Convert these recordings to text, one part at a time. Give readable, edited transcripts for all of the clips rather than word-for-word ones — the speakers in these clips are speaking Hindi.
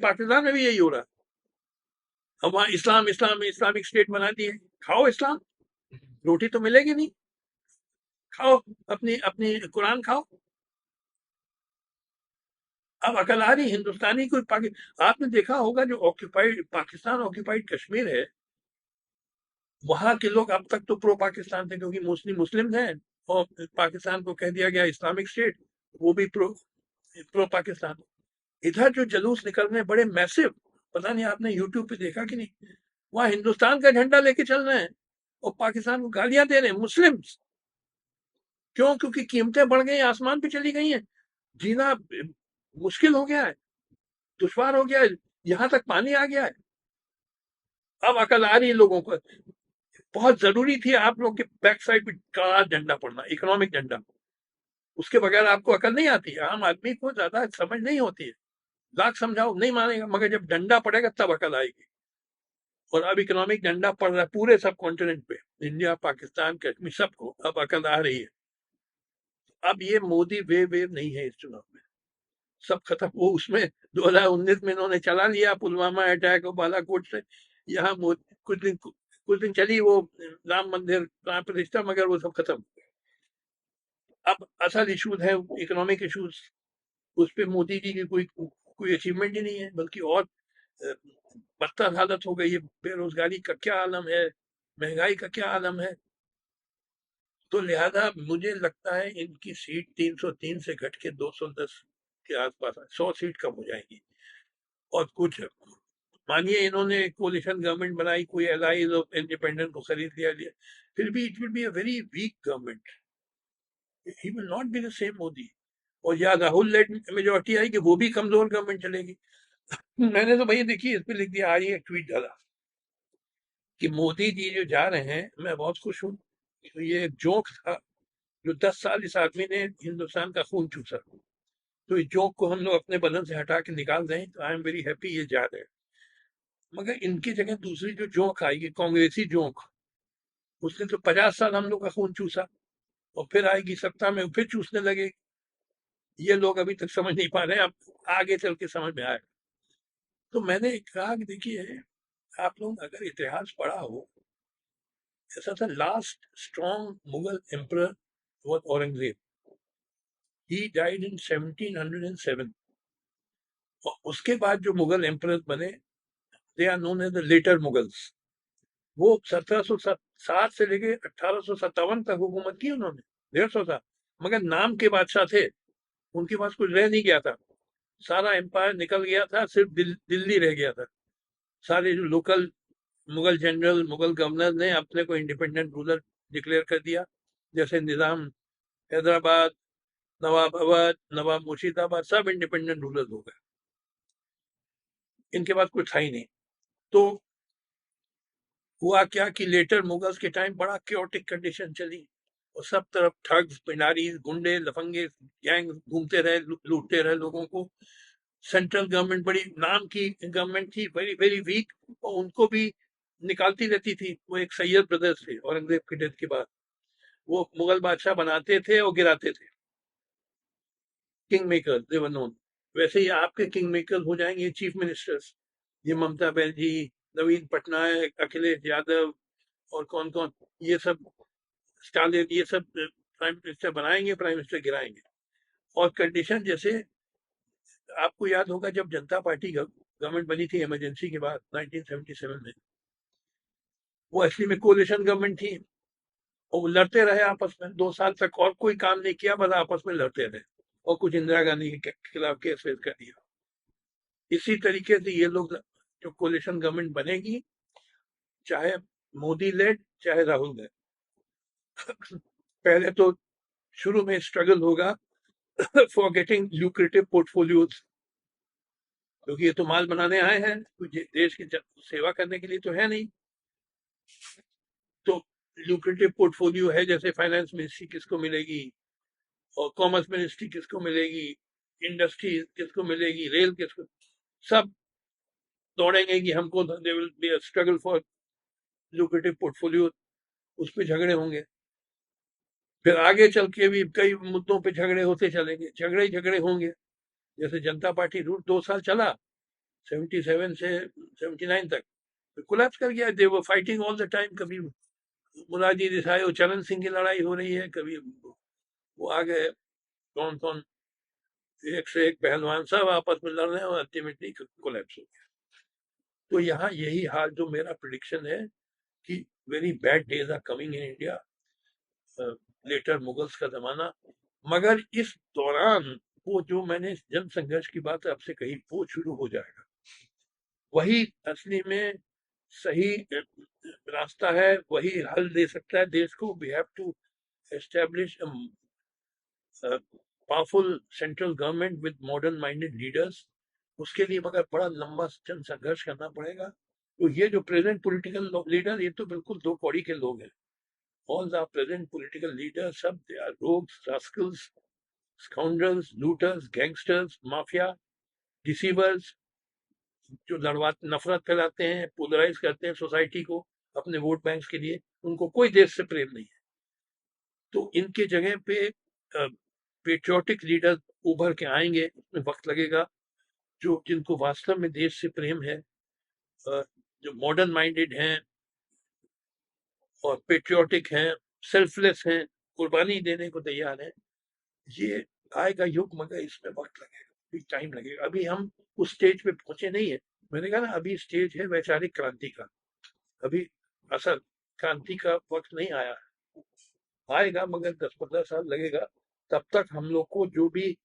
पाकिस्तान में भी यही हो रहा है। अब वहां इस्लाम इस्लाम इस्लामिक स्टेट बना दिए, खाओ इस्लाम, रोटी तो मिलेगी नहीं, खाओ अपनी अपनी कुरान खाओ। अब अकल आ रही हिंदुस्तानी कोई आपने देखा होगा जो ऑक्यूपाइड पाकिस्तान ऑक्यूपाइड कश्मीर है, वहां के लोग अब तक तो प्रो पाकिस्तान थे क्योंकि मोस्टली मुस्लिम हैं, और पाकिस्तान को कह दिया गया इस्लामिक स्टेट, वो भी प्रो प्रो पाकिस्तान। इधर जो जुलूस निकल रहे हैं बड़े मैसिव, पता नहीं आपने यूट्यूब पे देखा कि नहीं, वहां हिंदुस्तान का झंडा लेके चल रहे हैं और पाकिस्तान को गालियां दे रहे हैं मुस्लिम्स। क्यों? क्योंकि कीमतें बढ़ गई, आसमान पे चली गई हैं, जीना मुश्किल हो गया है, दुश्वार हो गया है, यहाँ तक पानी आ गया है। अब अकल आ रही है लोगों को। बहुत जरूरी थी आप लोग के बैक साइड पे कड़ा झंडा पड़ना, इकोनॉमिक झंडा। उसके बगैर आपको अकल नहीं आती है, आम आदमी को ज्यादा समझ नहीं होती है, लाख समझाओ नहीं मानेगा, मगर जब डंडा पड़ेगा तब अकल आएगी। और अब इकोनॉमिक डंडा पड़ रहा है पूरे सब कॉन्टिनेंट पे, इंडिया पाकिस्तान कश्मीर सबको अब अकल आ रही है। अब ये मोदी वेव नहीं है इस चुनाव में, सब खत्म। वो उसमें 2019 में इन्होंने चला लिया पुलवामा अटैक और बालाकोट से, यहाँ कुछ दिन चली वो राम मंदिर प्राण प्रतिष्ठा, मगर वो सब खत्म। अब असल इश्यूज है इकोनॉमिक इश्यूज, उस पे मोदी जी की कोई कोई अचीवमेंट ही नहीं है, बल्कि और बदतर हालत हो गई है। बेरोजगारी का क्या आलम है, महंगाई का क्या आलम है। तो लिहाजा मुझे लगता है इनकी सीट 303 से घट के 210 के आसपास 100 सीट कम हो जाएगी। और कुछ मानिए इन्होंने कोलिशन गवर्नमेंट बनाई, कोई एलाइज ऑफ इंडिपेंडेंट को खरीद लिया, फिर भी it will be a very weak government, he will not be the same Modi. और या राहुल लेड मेजोरिटी आएगी, वो भी कमजोर गवर्नमेंट चलेगी। मैंने तो भैया देखिए इस पे लिख दिया, आज एक ट्वीट डाला कि मोदी जी जो जा रहे हैं मैं बहुत खुश हूँ। तो ये एक जोक था, जो 10 साल इस आदमी ने हिंदुस्तान का खून चूसा, तो इस जोक को हम लोग अपने बदन से हटा के निकाल दें, तो आई एम वेरी हैप्पी ये जा रहे हैं। मगर इनकी जगह दूसरी जो जोक आएगी, कांग्रेसी जोक, उसने तो 50 साल हम लोग का खून चूसा, और फिर आएगी सत्ता में फिर चूसने लगे। ये लोग अभी तक समझ नहीं पा रहे हैं, अब आगे चल के समझ में आएगा। तो मैंने कहा कि देखिए, आप लोग अगर इतिहास पढ़ा हो, ऐसा था last strong Mughal emperor was Aurangzeb, he died in 1707। और उसके बाद जो मुगल एम्परर बने, they are known as the later Mughals. वो 1707 से लेके 1857 तक हुकूमत की उन्होंने, 150 साल। मगर नाम के बादशाह थे, उनके पास कुछ रह नहीं गया था, सारा एम्पायर निकल गया था, सिर्फ दिल्ली रह गया था। सारे जो local Mughal general Mughal governor ने अपने को इंडिपेंडेंट रूलर डिक्लेयर कर दिया, जैसे निजाम हैदराबाद, नवाब अवध, नवाब मुर्शिदाबाद, सब इंडिपेंडेंट रूलर हो गए, इनके पास कुछ था ही नहीं। तो हुआ क्या कि लेटर मुगल्स के टाइम बड़ा क्योटिक कंडीशन चली, और सब तरफ ठग्स, पिंडारी, गुंडे, लफंगे, गैंग घूमते रहे, लूटते रहे लोगों को। सेंट्रल गवर्नमेंट बड़ी नाम की गवर्नमेंट थी, वेरी वेरी वीक, और उनको भी निकालती रहती थी। वो एक सैयद ब्रदर्स थे औरंगजेब की डेथ के बाद, वो मुगल बादशाह बनाते थे और गिराते थे, king maker they were known. वैसे ही आपके किंग मेकर हो जाएंगे चीफ मिनिस्टर्स, ये ममता बनर्जी, नवीन पटनायक, अखिलेश यादव, और कौन कौन, ये सब स्टालिन, ये सब प्राइम मिनिस्टर बनाएंगे, प्राइम मिनिस्टर गिराएंगे। और कंडीशन जैसे आपको याद होगा, जब जनता पार्टी गवर्नमेंट बनी थी इमरजेंसी के बाद 1977 में, वो असली में कोलिशन गवर्नमेंट थी, और वो लड़ते रहे आपस में 2 साल तक, और कोई काम नहीं किया, बस आपस में लड़ते रहे, और कुछ इंदिरा गांधी के खिलाफ केस वेस कर दिया। इसी तरीके से ये लोग, जो कोलिशन गवर्नमेंट बनेगी, चाहे मोदी लेड चाहे राहुल लेड, पहले तो शुरू में स्ट्रगल होगा फॉर गेटिंग ल्यूक्रेटिव पोर्टफोलियोज, क्योंकि ये तो माल बनाने आए हैं, कोई देश की सेवा करने के लिए तो है नहीं। तो ल्यूक्रेटिव पोर्टफोलियो है, जैसे फाइनेंस मिनिस्ट्री किसको मिलेगी, और कॉमर्स मिनिस्ट्री किसको मिलेगी, इंडस्ट्री किसको मिलेगी, रेल किसको, सब दौड़ेंगे कि हमको, they will be a struggle for lucrative portfolio, उस पर झगड़े होंगे। फिर आगे चल के भी कई मुद्दों पे झगड़े होते चलेंगे, झगड़े ही झगड़े होंगे। जैसे जनता पार्टी रूट 2 साल चला, 77 से 79 तक कोलैप्स कर गया। They were fighting all the time, कभी मुरारजी देसाई और चरण सिंह की लड़ाई हो रही है, कभी वो आ गए, कौन कौन, एक से एक पहलवान सब आपस में लड़ रहे हैं और अल्टीमेटली कोलैप्स हो गया। तो यहाँ यही हाल, जो मेरा प्रिडिक्शन है कि very bad days are coming in India, later Mughals का जमाना। मगर इस दौरान वो जो मैंने जन संघर्ष की बात आपसे कही, वो शुरू हो जाएगा। वही असली में सही रास्ता है, वही हल दे सकता है देश को। We have to establish powerful central government with modern minded leaders. उसके लिए मगर बड़ा लंबा जन संघर्ष करना पड़ेगा। तो ये जो प्रेजेंट पॉलिटिकल लीडर, ये तो बिल्कुल दो कौड़ी के लोग हैं। All the present political leaders, सब they are rogues, rascals, scoundrels, looters, gangsters, mafia, deceivers, जो लड़वा नफरत फैलाते हैं, पोलराइज करते हैं सोसाइटी को अपने वोट बैंक के लिए। उनको कोई देश से प्रेम नहीं है। तो इनके जगह पे पेट्रियोटिक लीडर उभर के आएंगे, उसमें वक्त लगेगा, जो जिनको वास्तव में देश से प्रेम है, जो मॉडर्न माइंडेड हैं और पेट्रियोटिक हैं, सेल्फलेस हैं, कुर्बानी देने को तैयार हैं। ये आएगा युग, मगर इसमें वक्त लगेगा, टाइम लगेगा। अभी हम उस स्टेज पे पहुंचे नहीं है। मैंने कहा ना, अभी स्टेज है वैचारिक क्रांति का, अभी असल क्रांति का वक्त नहीं आया। आएगा मगर 10-15 साल लगेगा। तब तक हम लोग को, जो भी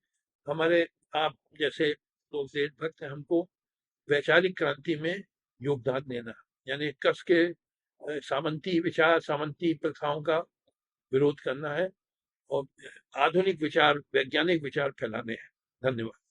हमारे आप जैसे लोग देशभक्त हैं, हमको वैचारिक क्रांति में योगदान देना, यानी कस के सामंती विचार, सामंती प्रथाओं का विरोध करना है और आधुनिक विचार, वैज्ञानिक विचार फैलाने हैं। धन्यवाद।